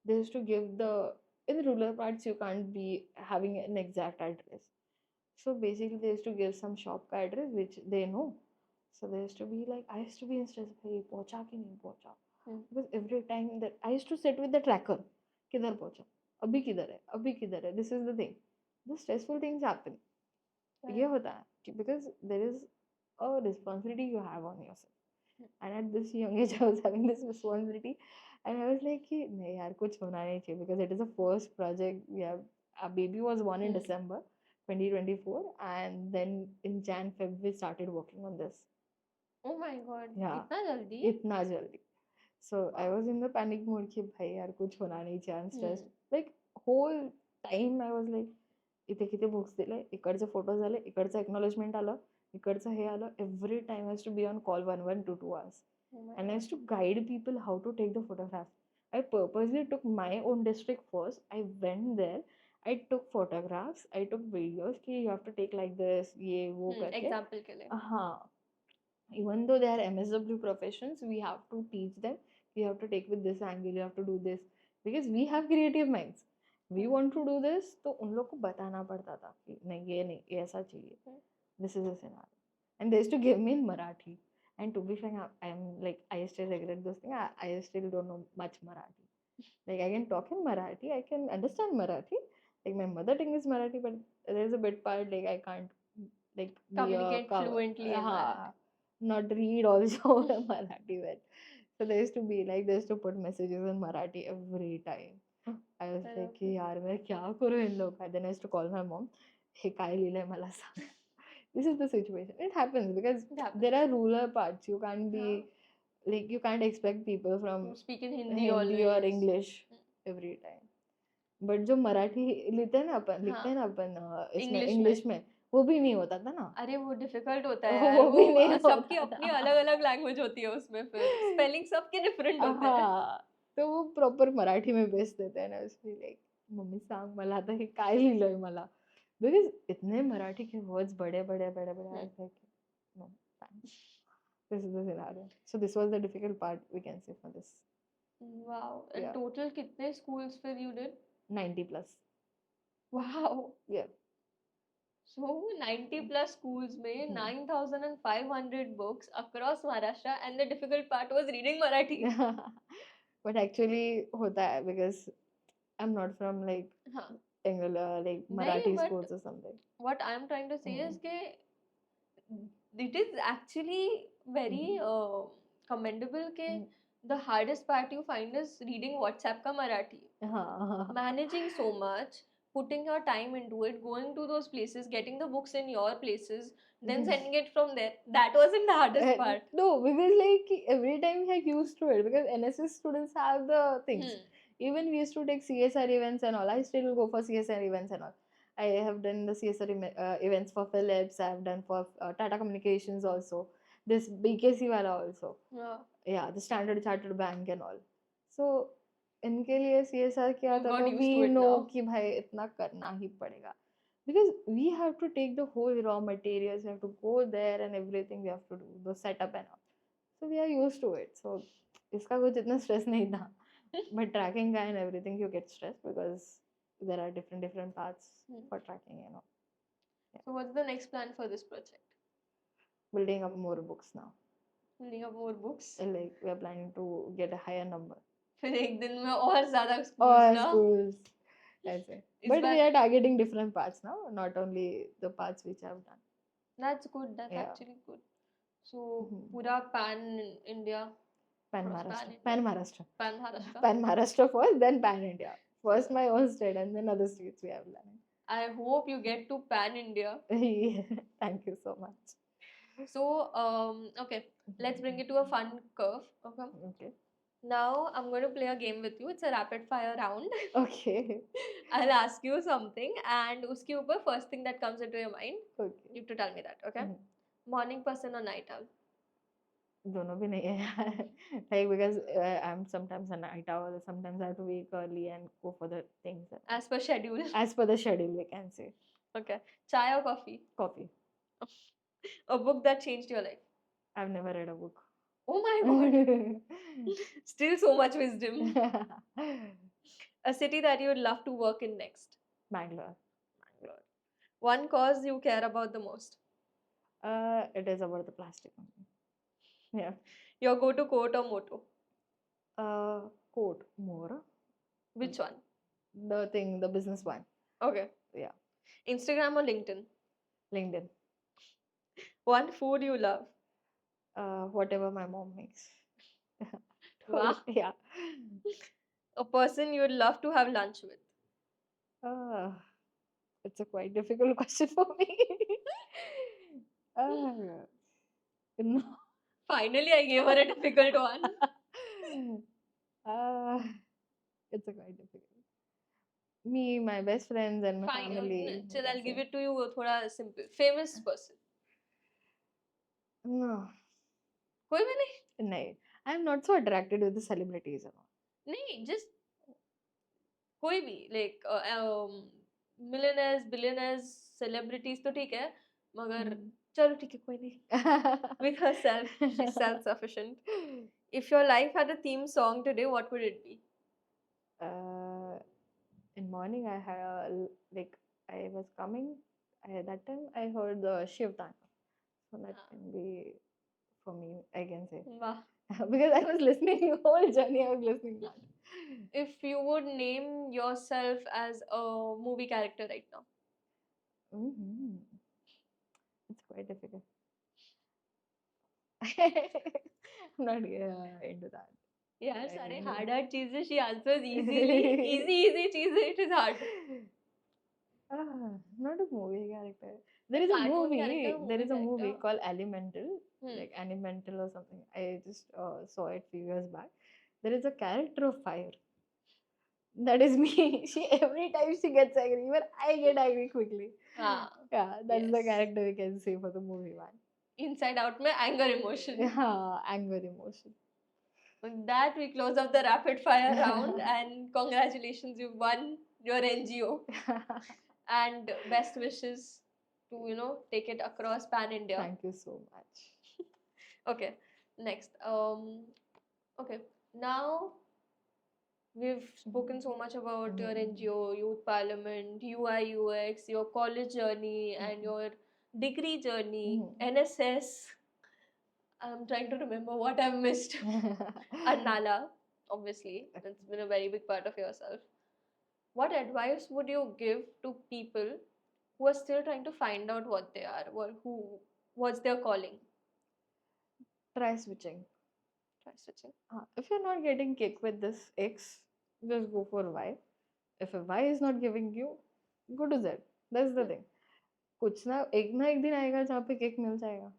B: They used to give in the rural parts you can't be having an exact address. So basically they used to give some shop ka address which they know. So they used to be like, I used to be in stress, hey, पहुंचा कि नहीं पहुंचा? Because every time that I used to sit with the tracker, किधर पहुंचा? अभी किधर है, अभी किधर है. This is the thing. The stressful things happen. ये
A: Right.
B: होता है because there is a responsibility you have on yourself. And at this young age, I was having this responsibility, and I was like, कि नहीं यार कुछ होना नहीं चाहिए because it is a first project. Yeah, our baby was born in December 2024, and then in Jan-Feb we started working on this.
A: Oh my God.
B: Yeah,
A: इतना जल्दी?
B: इतना जल्दी. So I was in the panic mode कि भाई यार कुछ होना नहीं चाहिए. I'm stressed. Like whole time I was like, इथे किती बुक्स दिले, इकडचे फोटोज आले, इकडचं एक्नॉलेजमेंट आलं, इकडचं हे आलं. Every time I used to be on call 1 to 2 hours. And I used to guide people how to take the photographs. I purposely took my own district first. I went there. I took photographs. I took videos कि you have to take like this, ये वो करके.
A: Example के लिए.
B: हाँ. Even though they are MSW professions, we have to teach them. You have to take with this angle. You have to do this because we have creative minds. We want to do this, तो उन लोग को बताना पड़ता था कि नहीं ये ऐसा चाहिए. This is a scenario. And they used to give me in Marathi. And to be frank, I still regret those things. I still don't know much Marathi. Like I can talk in Marathi, I can understand Marathi. Like my mother tongue is Marathi, but there's a bit part like I can't like
A: Communicate fluently in Marathi.
B: Not read also Marathi well. So there used to be like they used to put messages in Marathi every time. I was like कि यार मैं क्या करूँ इन लोग का. Then I used to call my mom. हे काय लिहिलंय मला सांग. This is the situation. It happens because there are rural parts. You can't be like you can't expect people from
A: To speak in Hindi
B: or
A: always.
B: English every time. But जो मराठी लिखते हैं ना अपन इसमें English में वो भी नहीं होता था ना.
A: अरे वो डिफिकल्ट होता है यार.
B: वो भी नहीं
A: सबकी
B: होता
A: अपनी
B: था.
A: अलग अलग लैंग्वेज होती है उसमें. फिर स्पेलिंग सबके डिफरेंट होते हैं.
B: हाँ तो वो प्रॉपर मराठी में बेच देते हैं ना. उसमें लाइक मम्मी सांग मला आता हे काय लिहिलंय मला बिकॉज इतने मराठी के वर्ड्स बड़े बड़े बड़े बड़े no thanks. This is the scenario. So this was the difficult part we can say for this.
A: Wow. And
B: Yeah.
A: total कितने schools फिर you did?
B: 90 plus.
A: Wow.
B: Yeah.
A: So 90 plus schools में 9,500 books across Maharashtra, and the difficult part was reading Marathi.
B: But actually होता है because I'm not from like like Marathi
A: but
B: schools or something.
A: What I am trying to say is that it is actually very commendable that the hardest part you find is reading WhatsApp ka Marathi. Managing so much, putting your time into it, going to those places, getting the books in your places, then sending it from there. That wasn't the hardest part.
B: No, because like every time we are used to it because NSS students have the things. Even we used to take CSR events and all. I still go for CSR events and all. I have done the CSR events for Philips. I have done for Tata Communications also. This BKC wala also. Yeah, the Standard Chartered Bank and all. So इनके लिए CSR किया था तो we know कि भाई इतना करना ही पड़ेगा. Because we have to take the whole raw materials, we have to go there and everything we have to do, the setup and all. So we are used to it. So इसका कुछ इतना stress नहीं था. But tracking guy and everything you get stressed because there are different paths for tracking, you know. Yeah.
A: So what's the next plan for this project?
B: Building up more books now.
A: Building up more books?
B: Like we are planning to get a higher number.
A: फिर एक दिन में और ज़्यादा schools ना?
B: Schools. That's it. But we are targeting different parts now, not only the parts which I have done.
A: That's good. That's actually good. So पूरा pan India.
B: Pan Maharashtra.
A: Pan
B: Maharashtra first, then Pan India. First my own state and then other states we have done.
A: I hope you get to Pan India.
B: Thank you so much.
A: So okay, let's bring it to a fun curve. Okay. Now I'm going to play a game with you. It's a rapid fire round.
B: Okay.
A: I'll ask you something and uski upar first thing that comes into your mind.
B: Okay.
A: You have to tell me that, okay? Morning person or night owl?
B: दोनों भी नहीं है. Like because I'm sometimes a night owl, sometimes I have to wake early and go for the things.
A: As per schedule.
B: As per the schedule, we can say.
A: Okay. Chai or coffee?
B: Coffee.
A: A book that changed your life?
B: I've never read a book.
A: Oh my god. Still so much wisdom. A city that you would love to work in next?
B: Bangalore.
A: One cause you care about the most?
B: It is about the plastic. Yeah.
A: Your go-to quote or motto?
B: Quote more.
A: Which one?
B: the business one.
A: Okay.
B: Yeah.
A: Instagram or LinkedIn?
B: LinkedIn.
A: One food you love?
B: Whatever my mom makes.
A: Wow.
B: Yeah.
A: A person you'd love to have lunch with?
B: Uh, it's a quite difficult question for me. uh, no.
A: Finally, I gave her a difficult one.
B: uh, it's a quite difficult. Me, my best friends, and my
A: Fine.
B: family.
A: Chill, I'll give
B: say.
A: it to you. Thoda simple. Famous person?
B: No,
A: कोई भी नहीं?
B: no. I'm not so attracted with the celebrities and all.
A: नहीं, just कोई भी. Like millionaires, billionaires, celebrities तो ठीक है. मगर चलो ठीक है, कोई नहीं. With herself, she's self-sufficient. If your life had a theme song today, what would it be?
B: In morning, I had like I was coming. That time I heard the Shiv Tana. So that can be for me, I can say.
A: Wow.
B: Because I was listening whole journey. I was listening that.
A: If you would name yourself as a movie character right now?
B: It's quite difficult. I'm not into that.
A: यार सारे hard चीजें she answers easily. easy चीजें it is hard.
B: Not a movie character. There is a movie called Elemental, like Animental or something. I just saw it few years back. There is a character of fire. That is me. She every time she gets angry, even I get angry quickly. Yeah, that's the character we can say for the movie one.
A: Inside Out में anger emotion.
B: Yeah, anger emotion.
A: With that, we close off the rapid fire round, and congratulations, you've won your NGO. And best wishes to take it across pan India.
B: Thank you so much.
A: Okay, next. Okay, now we've spoken so much about your NGO, Youth Parliament, UI UX, your college journey, and your degree journey, NSS. I'm trying to remember what I've missed. And Nala, obviously, it's been a very big part of yourself. What advice would you give to people who are still trying to find out what they are, or what's their calling?
B: Try switching.
A: Switching.
B: If you're not getting kick with this X, just go for Y. If a Y is not giving you, go to Z. That's the thing. कुछ ना एक दिन आएगा जहाँ पे kick मिल जाएगा.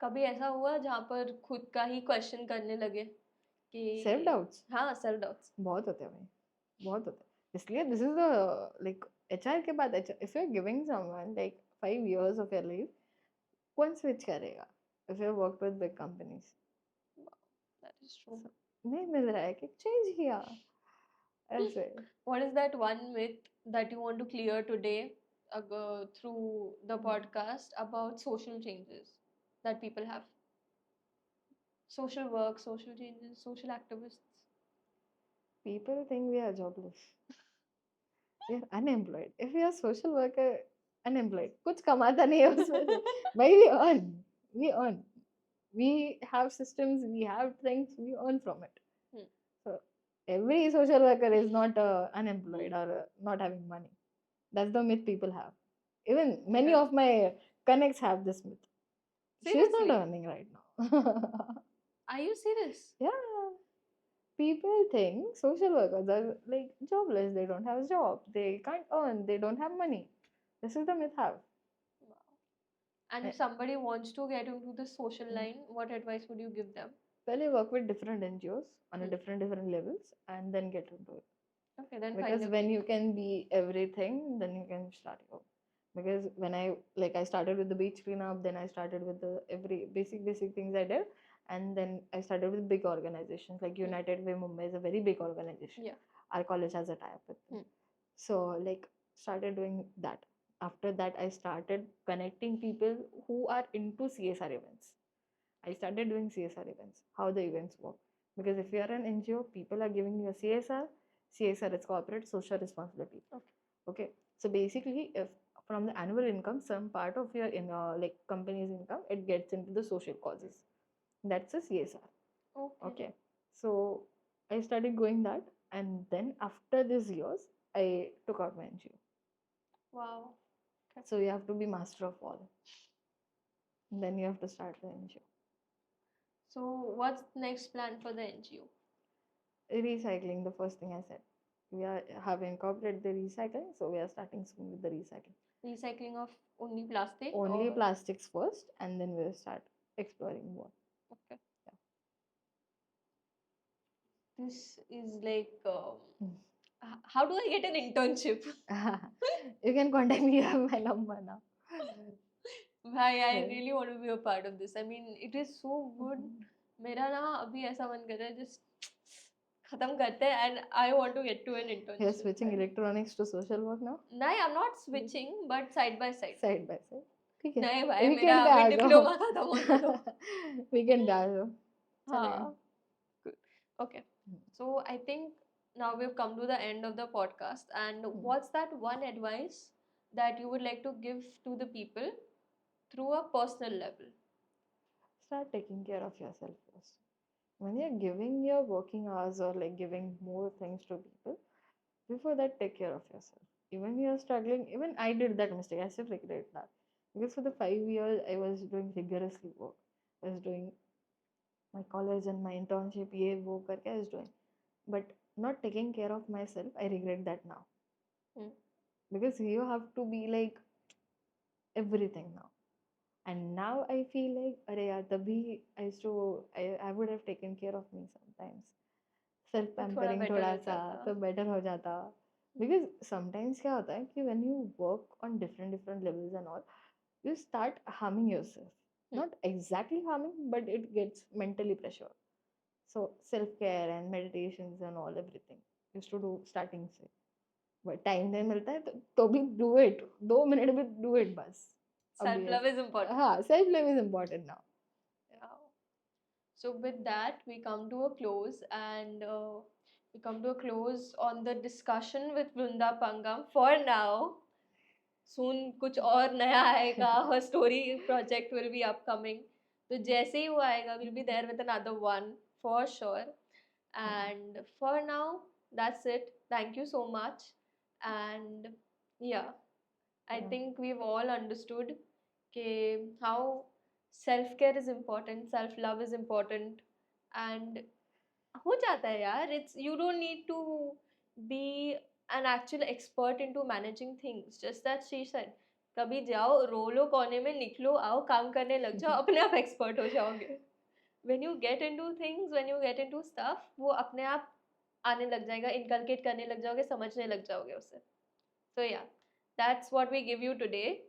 A: कभी ऐसा हुआ जहाँ पर खुद का ही क्वेश्चन करने लगे कि
B: सेल्फ डाउट्स?
A: हाँ, सेल्फ डाउट्स
B: बहुत होते हैं भाई, बहुत होते हैं. इसलिए this is the like HR के बाद if you are giving someone like 5 years of your life, कौन स्विच करेगा if you work with big companies?
A: That is true.
B: नहीं मिल रहा है कि चेंज किया ऐसे.
A: What is that one myth that you want to clear today through the podcast about social changes that people have? Social work, social changes, social activists.
B: People think we are jobless. We are unemployed. If we are social worker, unemployed, कुछ कमाता नहीं है उसमें से. But we earn. We have systems, we have things, we earn from it. So every social worker is not unemployed or not having money. That's the myth people have. Even many of my connects have this myth. Seriously? She's not earning right now.
A: Are you serious?
B: Yeah. People think social workers are like jobless. They don't have a job. They can't earn. They don't have money. This is the myth have.
A: Wow. And if somebody wants to get into the social line, what advice would you give them?
B: Well, you work with different NGOs on a different levels and then get into it.
A: Okay, then
B: because when you can be everything, then you can start your. Because when I started with the beach cleanup, then I started with the every basic things I did, and then I started with big organizations like United Way Mumbai is a very big organization.
A: Yeah.
B: Our college has a tie-up with them. So started doing that. After that, I started connecting people who are into CSR events. I started doing CSR events, how the events work. Because if you are an NGO, people are giving you a CSR. CSR is corporate social responsibility. Okay. So basically, if from the annual income, some part of your company's income, it gets into the social causes. That's a CSR. Okay. So I started going that. And then after these years, I took out my NGO.
A: Wow.
B: So you have to be master of all. And then you have to start the NGO.
A: So what's next plan for the NGO?
B: Recycling, the first thing I said. We have incorporated the recycling, so we are starting soon with the recycling.
A: Recycling of only plastic?
B: Only
A: or...
B: plastics first, and then we'll start exploring more.
A: Okay. This is like, how do I get an internship?
B: You can contact me. You have my number now.
A: I really want to be a part of this. I mean, it is so good. मेरा ना अभी ऐसा मन कर रहा है just खत्म करते हैं and I want to get to an internship.
B: You're switching electronics to social work now?
A: नहीं, I'm not switching, but side by side.
B: Side by side. ठीक है.
A: नहीं भाई,
B: Weekend
A: मेरा
B: पे आ
A: अभी
B: जाओ.
A: डिप्लोमा खत्म होने दो.
B: Weekend पे आ जाओ.
A: हाँ. Good. Okay. So I think now we've come to the end of the podcast. And what's that one advice that you would like to give to the people through a personal level?
B: Start taking care of yourself first. When you're giving your working hours or like giving more things to people, before that, take care of yourself. Even you're struggling, even I did that mistake. I still regret that. Because for the 5 years, I was doing rigorously work. I was doing my college and my internship, ye wo karke I was doing. But not taking care of myself, I regret that now. Because you have to be like everything now. And now I feel like, अरे यार तभी I would have taken care of me sometimes. Self pampering थोड़ा सा तो better हो जाता. Because sometimes क्या होता है कि when you work on different levels and all, you start harming yourself. Not exactly harming, but it gets mentally pressure. So self-care and meditations and all, everything used to do starting से. But time नहीं मिलता है तो भी do it. 2 minute में do it बस.
A: Self-love is important.
B: हाँ, self-love is important now.
A: Yeah. So with that, we come to a close, and we come to a close on the discussion with Vrunda Pangam. For now, soon कुछ और नया आएगा. Her story project will be upcoming. तो जैसे ही वो आएगा, we'll be there with another one for sure. And for now, that's it. Thank you so much. And yeah, I think we've all understood how self-care is important, self-love is important, and हो जाता है यार. It's, you don't need to be an actual expert into managing things. Just that she said, कभी जाओ, रो लो कोने में, निकलो, आओ, काम करने लग जाओ, अपने आप expert हो जाओगे. When you get into things, when you get into stuff, वो अपने आप आने लग जाएगा, inculcate करने लग जाओगे, समझने लग जाओगे उसे. So yeah, that's what we give you today.